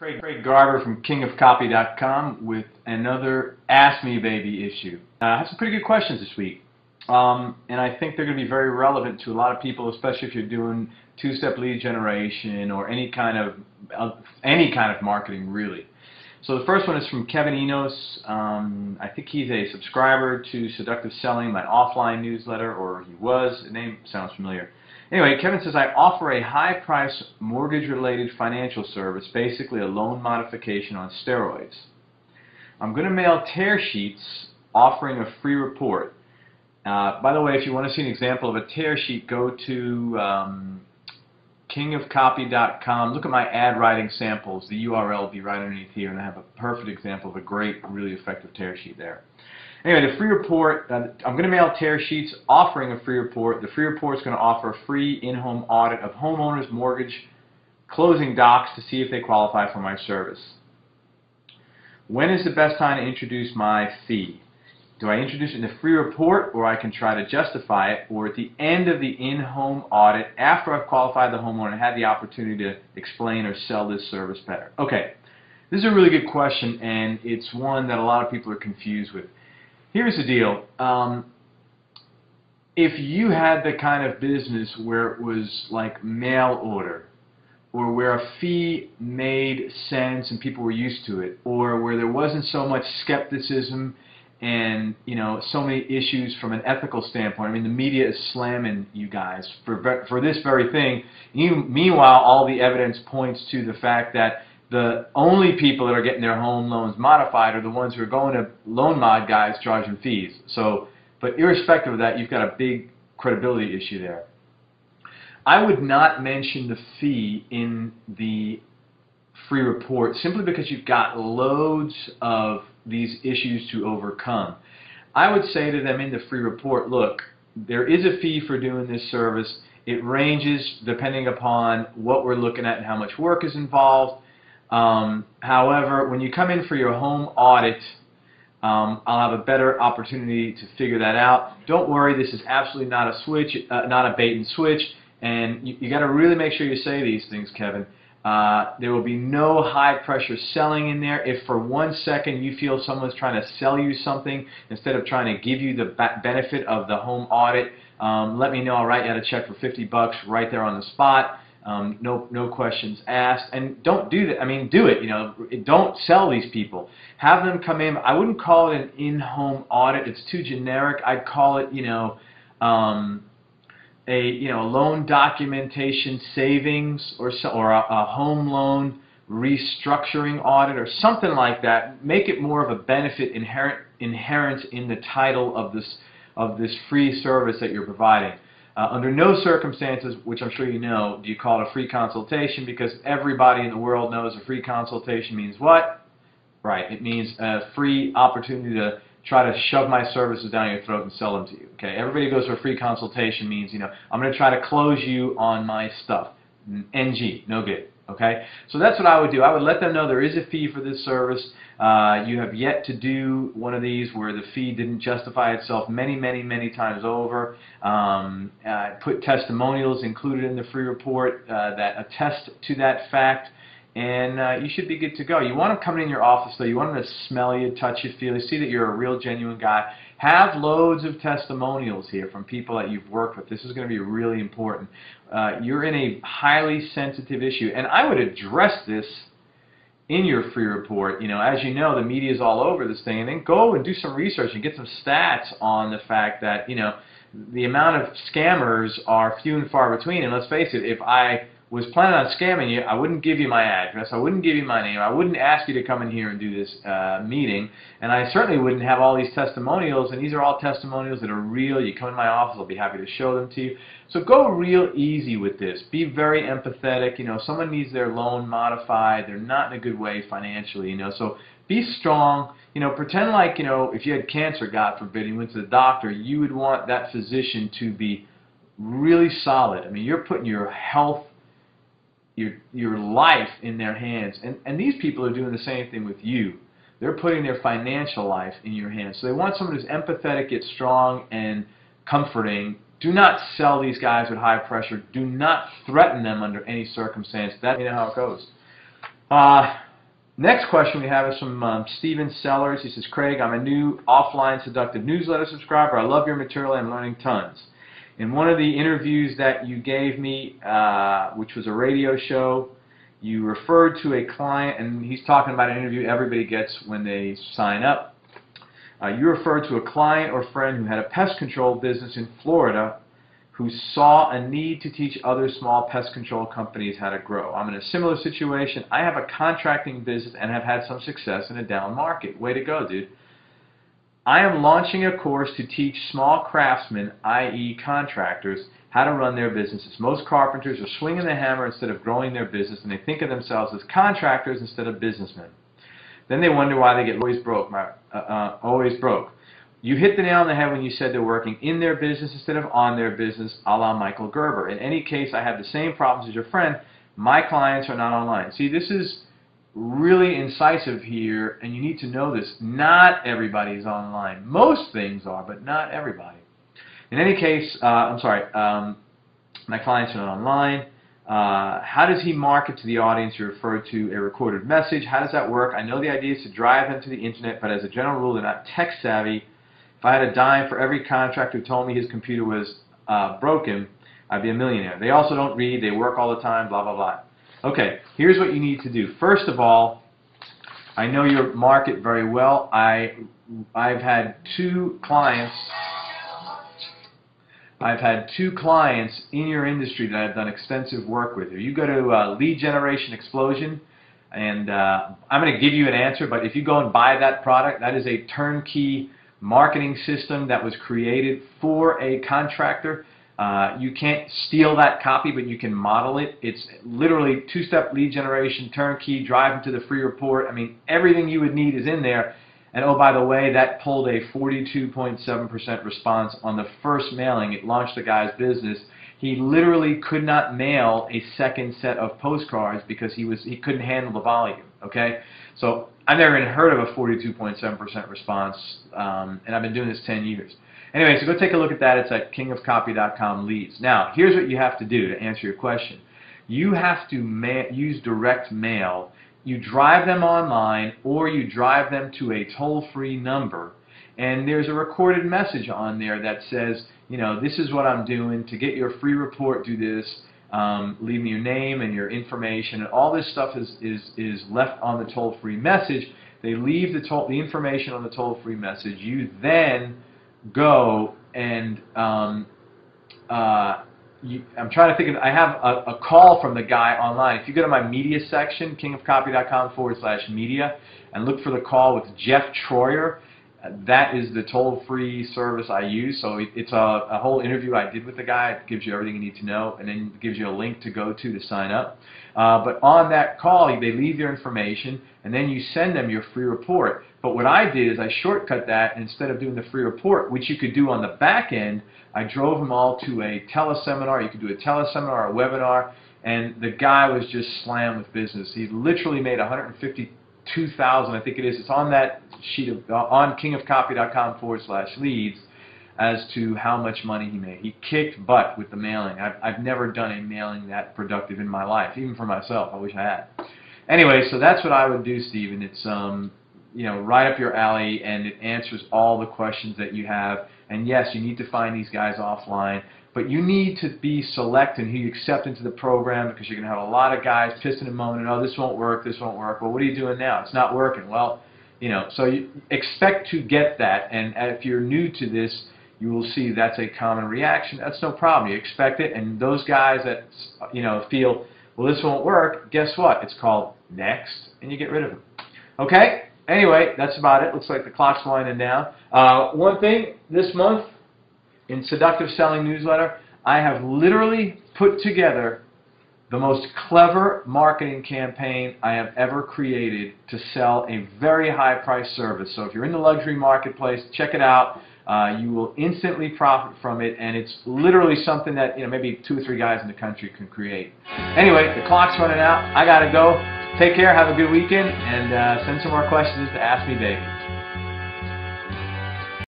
Craig Garber from KingofCopy.com with another Ask Me Baby issue. I have some pretty good questions this week, and I think they're going to be very relevant to a lot of people, especially if you're doing two-step lead generation or any kind of marketing, really. So the first one is from Kevin Enos. I think he's a subscriber to Seductive Selling, my offline newsletter, or he was. The name sounds familiar. Anyway, Kevin says, I offer a high-price mortgage-related financial service, basically a loan modification on steroids. I'm going to mail tear sheets offering a free report. By the way, if you want to see an example of a tear sheet, go to KingofCopy.com. Look at my ad writing samples. The URL will be right underneath here, and I have a perfect example of a great, really effective tear sheet there. Anyway, the free report, I'm going to mail tear sheets offering a free report. The free report is going to offer a free in-home audit of homeowners' mortgage closing docs to see if they qualify for my service. When is the best time to introduce my fee? Do I introduce it in the free report, or I can try to justify it, or at the end of the in-home audit after I've qualified the homeowner and had the opportunity to explain or sell this service better? Okay, this is a really good question, and it's one that a lot of people are confused with. Here's the deal. If you had the kind of business where it was like mail order, or where a fee made sense and people were used to it, or where there wasn't so much skepticism and so many issues from an ethical standpoint. I mean, the media is slamming you guys for this very thing. Meanwhile, all the evidence points to the fact that the only people that are getting their home loans modified are the ones who are going to loan mod guys charging fees. So, but irrespective of that, you've got a big credibility issue there. I would not mention the fee in the free report simply because you've got loads of these issues to overcome. I would say to them in the free report, look, there is a fee for doing this service. It ranges depending upon what we're looking at and how much work is involved. However, when you come in for your home audit, I'll have a better opportunity to figure that out. Don't worry, this is absolutely not a switch, not a bait and switch, and you got to really make sure you say these things, Kevin. There will be no high-pressure selling in there. If for 1 second you feel someone's trying to sell you something instead of trying to give you the benefit of the home audit, let me know. I'll write you out a check for $50 right there on the spot. No questions asked, and don't do that. I mean, do it. Don't sell these people. Have them come in. I wouldn't call it an in-home audit. It's too generic. I'd call it, a loan documentation savings or a home loan restructuring audit or something like that. Make it more of a benefit inherent in the title of this free service that you're providing. Under no circumstances, which I'm sure you know, do you call it a free consultation, because everybody in the world knows a free consultation means what? Right, it means a free opportunity to try to shove my services down your throat and sell them to you. Okay, everybody goes for a free consultation means, I'm going to try to close you on my stuff. NG, no good. Okay, so that's what I would do. I would let them know there is a fee for this service. You have yet to do one of these where the fee didn't justify itself many times over. Put testimonials included in the free report that attest to that fact, and you should be good to go. You want them coming in your office, though. You want them to smell you, touch you, feel you, see that you're a real, genuine guy. Have loads of testimonials here from people that you've worked with. This is going to be really important. You're in a highly sensitive issue, and I would address this in your free report. As you know, the media is all over this thing, and then go and do some research and get some stats on the fact that, the amount of scammers are few and far between. And let's face it, if I was planning on scamming you, I wouldn't give you my address, I wouldn't give you my name, I wouldn't ask you to come in here and do this meeting, and I certainly wouldn't have all these testimonials, and these are all testimonials that are real. You come in my office, I'll be happy to show them to you. So go real easy with this. Be very empathetic. Someone needs their loan modified, they're not in a good way financially, so be strong. Pretend like, if you had cancer, God forbid, and you went to the doctor, you would want that physician to be really solid. I mean, you're putting your health, your life in their hands, and these people are doing the same thing with you. They're putting their financial life in your hands. So they want someone who's empathetic, yet strong and comforting. Do not sell these guys with high pressure. Do not threaten them under any circumstance. That's how it goes. Next question we have is from Steven Sellers. He says, Craig, I'm a new offline seductive newsletter subscriber. I love your material. I'm learning tons. In one of the interviews that you gave me, which was a radio show, you referred to a client, and he's talking about an interview everybody gets when they sign up. You referred to a client or friend who had a pest control business in Florida who saw a need to teach other small pest control companies how to grow. I'm in a similar situation. I have a contracting business and have had some success in a down market. Way to go, dude. I am launching a course to teach small craftsmen, i.e. contractors, how to run their businesses. Most carpenters are swinging the hammer instead of growing their business, and they think of themselves as contractors instead of businessmen. Then they wonder why they get always broke. You hit the nail on the head when you said they're working in their business instead of on their business, a la Michael Gerber. In any case, I have the same problems as your friend. My clients are not online. See, this is really incisive here, and you need to know this. Not everybody is online. Most things are, but not everybody. In any case, my clients are not online. How does he market to the audience? You refer to a recorded message. How does that work? I know the idea is to drive them to the internet, but as a general rule, they're not tech savvy. If I had a dime for every contractor who told me his computer was broken, I'd be a millionaire. They also don't read. They work all the time, blah, blah, blah. Okay, here's what you need to do. First of all, I know your market very well. I've had two clients in your industry that I've done extensive work with. You go to Lead Generation Explosion, and I'm going to give you an answer, but if you go and buy that product, that is a turnkey marketing system that was created for a contractor. You can't steal that copy, but you can model it. It's literally two-step lead generation, turnkey, drive them to the free report. I mean, everything you would need is in there. And oh, by the way, that pulled a 42.7% response on the first mailing. It launched the guy's business. He literally could not mail a second set of postcards because he couldn't handle the volume. Okay, so I've never even heard of a 42.7% response, and I've been doing this 10 years. Anyway, so go take a look at that. It's at kingofcopy.com leads. Now, here's what you have to do to answer your question. You have to use direct mail. You drive them online, or you drive them to a toll-free number, and there's a recorded message on there that says, you know, this is what I'm doing. To get your free report, do this. Leave me your name and your information, and all this stuff is left on the toll-free message. They leave the information on the toll-free message. You then go and I'm trying to think of, I have a call from the guy online. If you go to my media section, kingofcopy.com/media, and look for the call with Jeff Troyer, that is the toll-free service I use. So it's a whole interview I did with the guy. It gives you everything you need to know, and then it gives you a link to go to sign up. But on that call, they leave your information, and then you send them your free report. But what I did is I shortcut that, and instead of doing the free report, which you could do on the back end, I drove them all to a teleseminar. You could do a teleseminar, a webinar, and the guy was just slammed with business. He literally made $152,000, I think it is. It's on that sheet on kingofcopy.com/leads as to how much money he made. He kicked butt with the mailing. I've never done a mailing that productive in my life, even for myself. I wish I had. Anyway, so that's what I would do, Stephen. It's you know, right up your alley, and it answers all the questions that you have. And yes, you need to find these guys offline, but you need to be select in who you accept into the program, because you're going to have a lot of guys pissing and moaning, oh, this won't work, this won't work. Well, what are you doing now? It's not working. Well, you know, so you expect to get that, and if you're new to this, you will see that's a common reaction. That's no problem. You expect it, and those guys that, you know, feel, well, this won't work, guess what? It's called next, and you get rid of them. Okay? Anyway, that's about it. Looks like the clock's winding down. One thing, this month in Seductive Selling Newsletter, I have literally put together the most clever marketing campaign I have ever created to sell a very high-priced service. So if you're in the luxury marketplace, check it out. You will instantly profit from it, and it's literally something that, you know, maybe 2 or 3 guys in the country can create. Anyway, the clock's running out. I gotta go. Take care. Have a good weekend, and send some more questions to Ask Me Baby.